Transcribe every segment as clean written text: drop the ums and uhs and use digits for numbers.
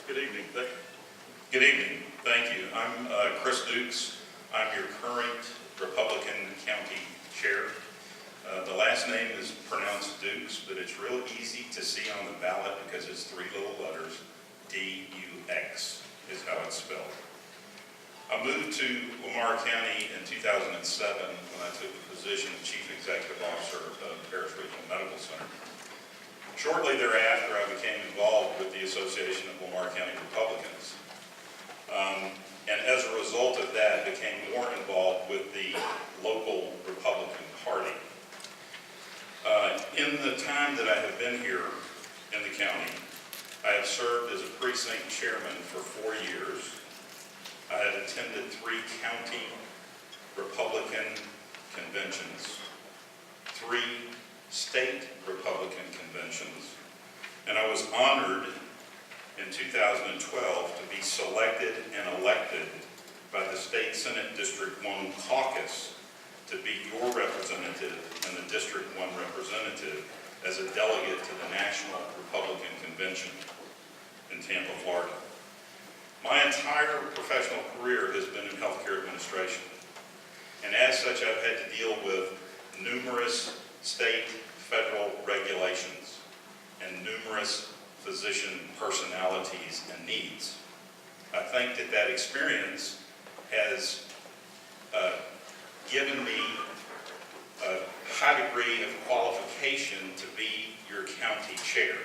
Good evening. Good evening. Thank you. I'm Chris Dukes. I'm your current Republican County Chair. The last name is pronounced Dukes, but it's real easy to see on the ballot because it's three little letters. D-U-X is how it's spelled. I moved to Lamar County in 2007 when I took the position of Chief Executive Officer of Paris Regional Medical Center. Shortly thereafter, I became involved with the Association of Lamar County Republicans. And as a result of that, became more involved with the local Republican Party. In the time that I have been here in the county, I have served as a precinct chairman for 4 years. I have attended 3 county Republican conventions, 3 state Republican conventions, and I was honored in 2012 to be selected and elected by the State Senate District 1 caucus to be your representative and the District 1 representative as a delegate to the National Republican Convention in Tampa, Florida. My entire professional career has been in healthcare administration, and as such I've had to deal with numerous state, federal regulations and numerous physician personalities and needs. I think that that experience has given me a high degree of qualification to be your county chair.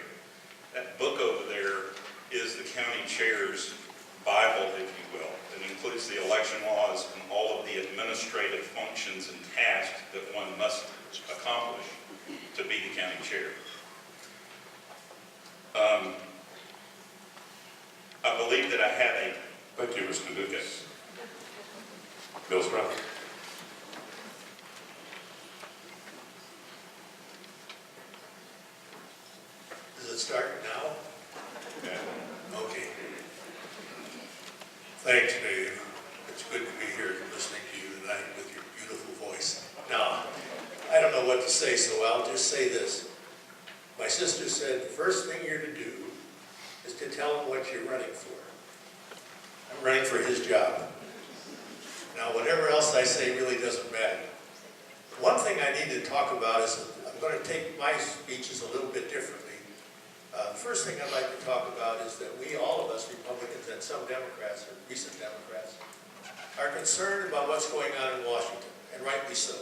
That book over there is the county chair's Bible, if you will. It includes the election laws and all of the administrative functions and tasks that one must accomplish to be the county chair. I believe that I have a... Thank you, Mr. Dukes. Bill Strathern. Does it start now? Yeah. Okay. Thanks, Dave. It's good to be here listening to you tonight with your beautiful voice. Now, I don't know what to say, so I'll just say this. My sister said the first thing you're to do is to tell him what you're running for. I'm running for his job. Now, whatever else I say really doesn't matter. One thing I need to talk about is I'm going to take my speeches a little bit differently. The first thing I'd like to talk about is that we, all of us, Republicans and some Democrats, or recent Democrats, are concerned about what's going on in Washington, and rightly so.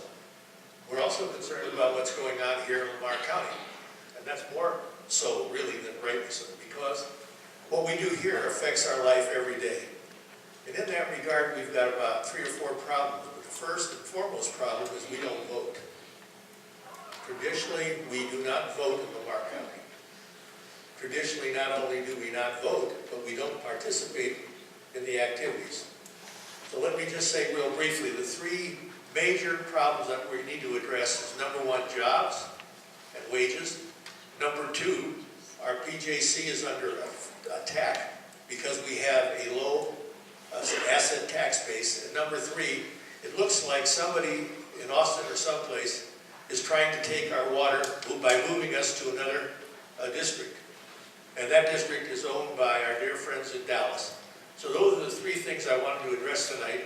We're also concerned about what's going on here in Lamar County, and that's more so, really, than rightly so, because what we do here affects our life every day. And in that regard, we've got about 3 or 4 problems. But the first and foremost problem is we don't vote. Traditionally, we do not vote in Lamar County. Traditionally, not only do we not vote, but we don't participate in the activities. So let me just say real briefly, the 3 major problems that we need to address is number 1, jobs and wages. Number 2, our PJC is under attack because we have a low asset tax base. And number 3, it looks like somebody in Austin or someplace is trying to take our water by moving us to another district. And that district is owned by our dear friends in Dallas. So those are the 3 things I wanted to address tonight.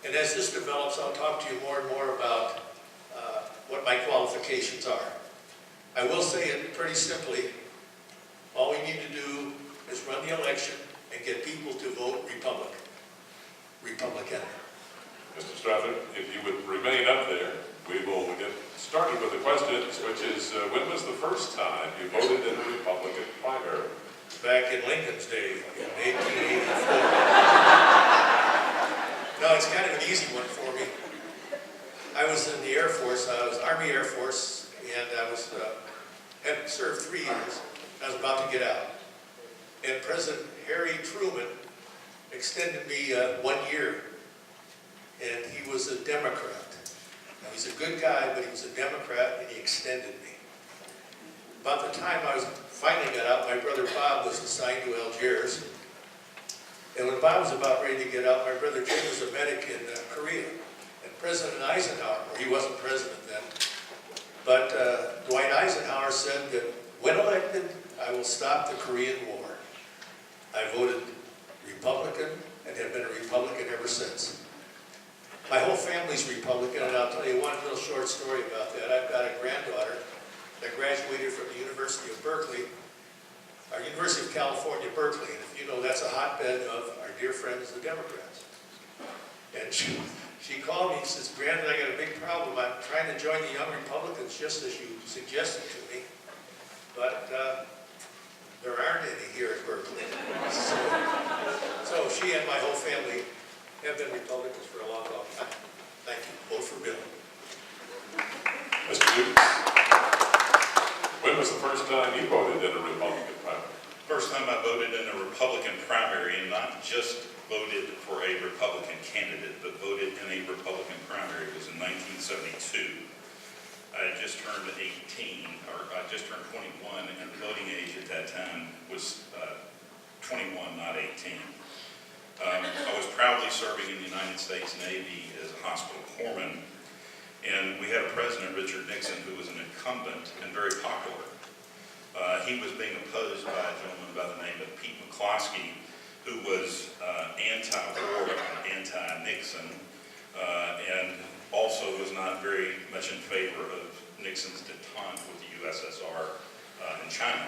And as this develops, I'll talk to you more and more about what my qualifications are. I will say it pretty simply. All we need to do is run the election and get people to vote Republican. Mr. Strathern, if you would remain up there, we will get started with the questions, which is, when was the first time you voted in a Republican primary? Back in Lincoln's day, in 1884. No, it's kind of an easy one for me. I was in the Air Force. I was Army Air Force, and I was had served 3 years. I was about to get out. And President Harry Truman extended me 1 year. And he was a Democrat. Now, he's a good guy, but he was a Democrat, and he extended me. About the time I was finally got out, my brother Bob was assigned to Algiers. And when Bob was about ready to get out, my brother Jim was a medic in Korea. And President Eisenhower, or he wasn't president then, but Dwight Eisenhower said that when elected, I will stop the Korean War. I voted Republican and have been a Republican ever since. My whole family's Republican, and I'll tell you one little short story about that. I've got a granddaughter that graduated from the University of Berkeley, our University of California, Berkeley, and if you know, that's a hotbed of our dear friends, the Democrats. And she called me and says, "Brandon, I got a big problem. I'm trying to join the Young Republicans just as you suggested to me, but there aren't any here at Berkeley." So she and my whole family have been Republicans for a long, long time. Thank you. Vote for Bill. Mr. Dukes, when was the first time you voted in a Republican primary? First time I voted in a Republican primary, and not just voted for a Republican candidate, but voted in a Republican primary, was in 1972. I had just turned 18, or I just turned 21, and the voting age at that time was 21, not 18. I was proudly serving in the United States Navy as a hospital corpsman, and we had a president, Richard Nixon, who was an incumbent and very popular. He was being opposed by a gentleman by the name of Pete McCloskey, who was anti-war and anti-Nixon, and also was not very much in favor of Nixon's detente with the USSR in China.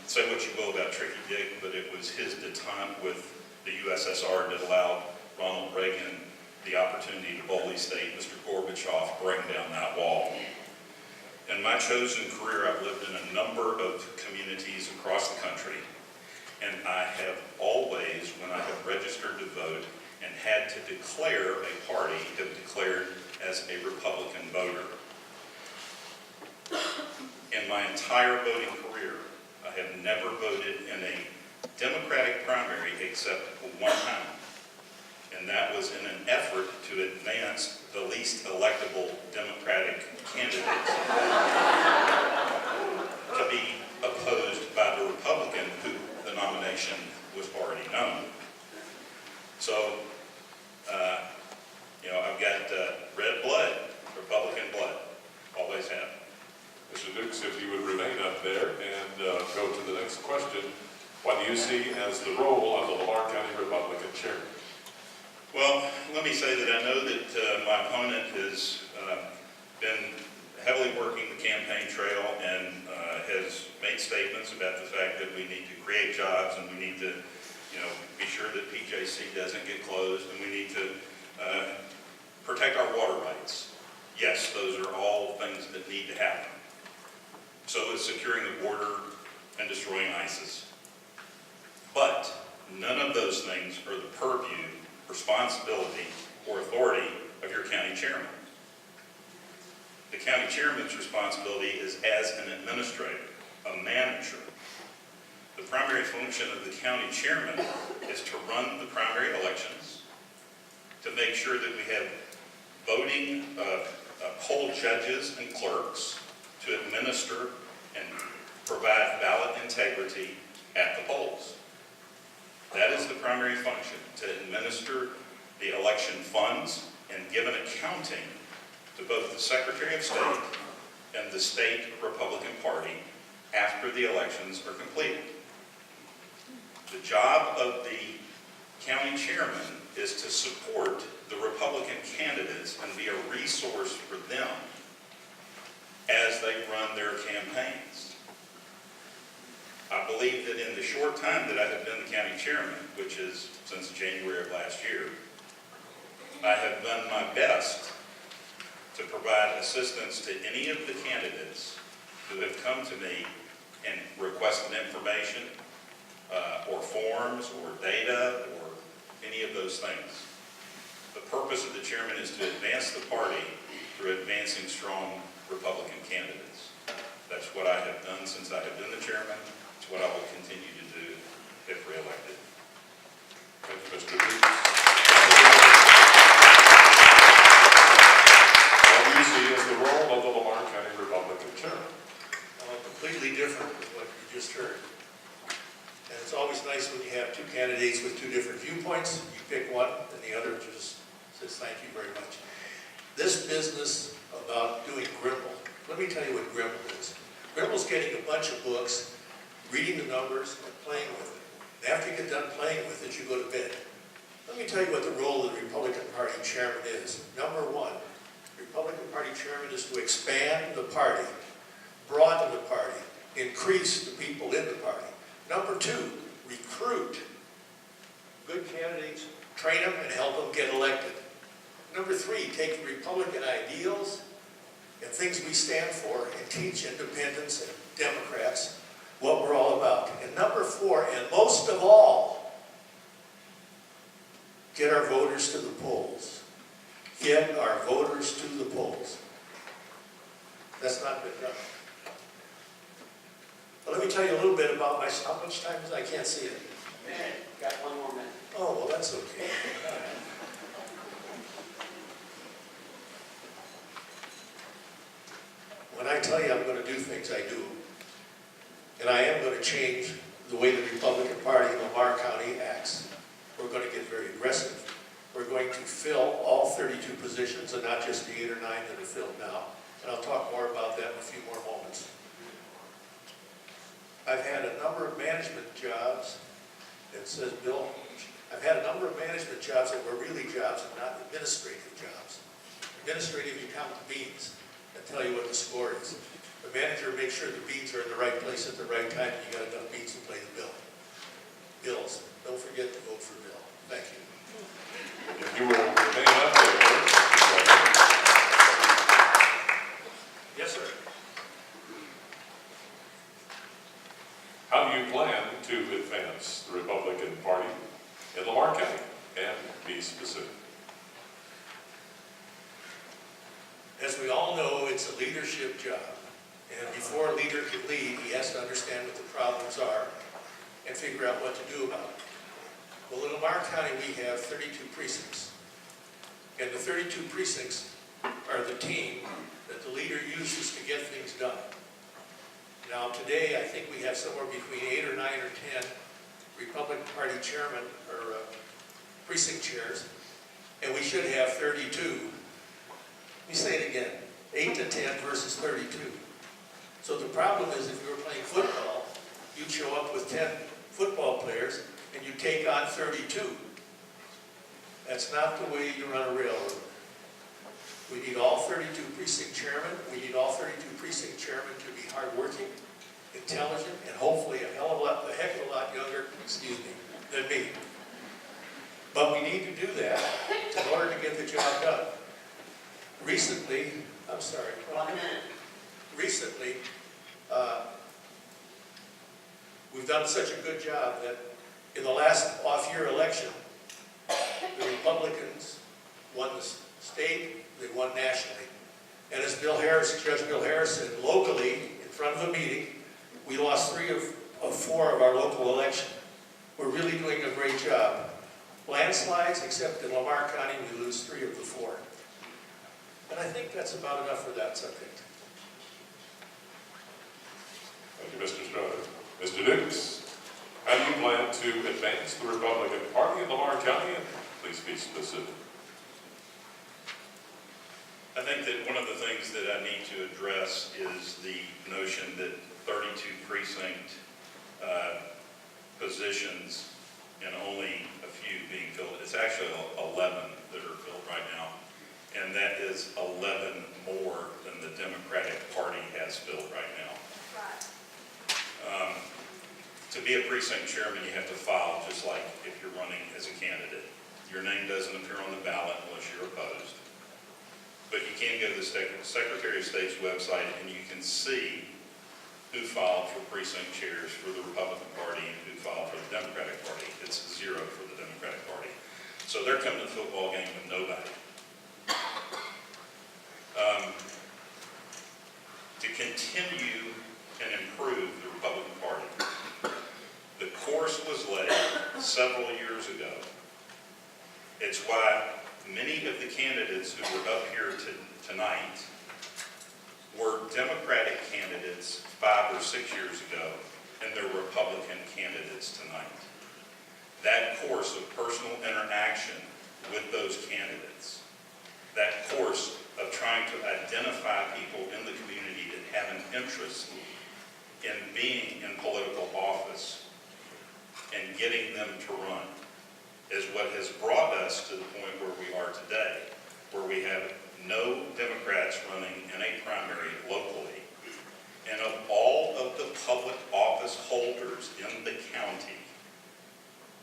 Say what you will about Tricky Dick, but it was his detente with the USSR that allowed Ronald Reagan the opportunity to boldly state, "Mr. Gorbachev, bring down that wall." In my chosen career, I've lived in a number of communities across the country, and I have always, when I have registered to vote and had to declare a party, have declared as a Republican voter. In my entire voting career, I have never voted in a Democratic primary except one time, and that was in an effort to advance the least electable Democratic candidate to be opposed by the Republican who the nomination was already known. So, I've got red blood, Republican blood, always have. Mr. Dukes, if you would remain up there and go to the next question, what do you see as the role of the Lamar County Republican Chairman? Well, let me say that I know that my opponent has been heavily working the campaign trail and has made statements about the fact that we need to create jobs and we need to, be sure that PJC doesn't get closed, and we need to protect our water rights. Yes, those are all things that need to happen. So is securing the border and destroying ISIS. But none of those things are the purview, responsibility, or authority of your county chairman. The county chairman's responsibility is as an administrator, a manager. The primary function of the county chairman is to run the primary elections, to make sure that we have voting poll judges and clerks to administer and provide ballot integrity at the polls. That is the primary function, to administer the election funds and give an accounting to both the Secretary of State and the state Republican Party after the elections are completed. The job of the county chairman is to support the Republican candidates and be a resource for them as they run their campaigns. I believe that in the short time that I have been the county chairman, which is since January of last year, I have done my best to provide assistance to any of the candidates who have come to me and requested information or forms or data or any of those things. The purpose of the chairman is to advance the party through advancing strong Republican candidates. That's what I have done since I have been the chairman. It's what I will continue to do if reelected. Thank you, Mr. Dukes. What do you see as the role of the Lamar County Republican Chairman? Completely different than what you just heard. And it's always nice when you have two candidates with two different viewpoints. You pick one, and the other just says, "Thank you very much." This business about doing Grimble, let me tell you what Grimble is. Grimble's getting a bunch of books reading the numbers, and playing with it. And after you get done playing with it, you go to bed. Let me tell you what the role of the Republican Party chairman is. Number one, the Republican Party chairman is to expand the party, broaden the party, increase the people in the party. Number two, recruit good candidates, train them, and help them get elected. Number three, take the Republican ideals and things we stand for and teach independents and Democrats what we're all about. And number four, and most of all, get our voters to the polls. Get our voters to the polls. That's not been done. But let me tell you a little bit about myself. How much time is I can't see it? Minute. Got one more minute. Oh, well, that's okay. When I tell you I'm going to do things, I do. And I am going to change the way the Republican Party in Lamar County acts. We're going to get very aggressive. We're going to fill all 32 positions and not just the 8 or 9 that are filled now. And I'll talk more about that in a few more moments. I've had a number of management jobs. It says, Bill, I've had a number of management jobs that were really jobs and not administrative jobs. Administrative, you count the beans and tell you what the score is. The manager makes sure the beans are in the right place at the right time, and you got enough beans to play the bill. Bills, don't forget to vote for Bill. Thank you. If you will remain up there. Yes, sir. How do you plan to advance the Republican Party in Lamar County? And be specific. As we all know, it's a leadership job. And before a leader can lead, he has to understand what the problems are and figure out what to do about it. Well, in Lamar County, we have 32 precincts. And the 32 precincts are the team that the leader uses to get things done. Now, today, I think we have somewhere between 8 or 9 or 10 Republican Party chairmen or precinct chairs, and we should have 32. Let me say it again, 8 to 10 versus 32. So the problem is if you were playing football, you'd show up with 10 football players and you take on 32. That's not the way you run a railroad. We need all 32 precinct chairmen. We need all 32 precinct chairmen to be hardworking, intelligent, and hopefully a heck of a lot younger, than me. But we need to do that in order to get the job done. Recently, I'm sorry. 1 minute. Recently, we've done such a good job that in the last off-year election, the Republicans won the state, they won nationally. And as Judge Bill Harris said, locally, in front of a meeting, we lost 3 of 4 of our local election. We're really doing a great job. Landslides, except in Lamar County, we lose 3 of the 4. And I think that's about enough for that subject. Thank you, Mr. Strathern. Mr. Dukes, how do you plan to advance the Republican Party in Lamar County? And please be specific. I think that one of the things that I need to address is the notion that 32 precinct positions and only a few being filled. It's actually 11 that are filled right now, and that is 11 more than the Democratic Party has filled right now. To be a precinct chairman, you have to file just like if you're running as a candidate. Your name doesn't appear on the ballot unless you're opposed. But you can go to the Secretary of State's website and you can see who filed for precinct chairs for the Republican Party and who filed for the Democratic Party. It's 0 for the Democratic Party. So they're coming to the football game with nobody. To continue and improve the Republican Party, the course was laid several years ago. It's why many of the candidates who were up here tonight were Democratic candidates 5 or 6 years ago, and they're Republican candidates tonight. That course of personal interaction with those candidates, that course of trying to identify people in the community that have an interest in being in political office and getting them to run is what has brought us to the point where we are today, where we have no Democrats running in a primary locally. And of all of the public office holders in the county,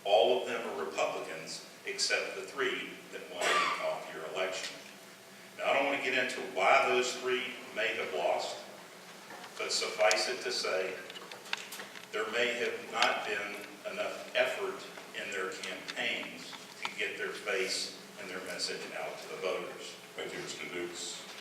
all of them are Republicans except the three that won the off-year election. Now, I don't want to get into why those three may have lost, but suffice it to say, there may have not been enough effort in their campaigns to get their face and their message out to the voters. Thank you, Mr. Dukes.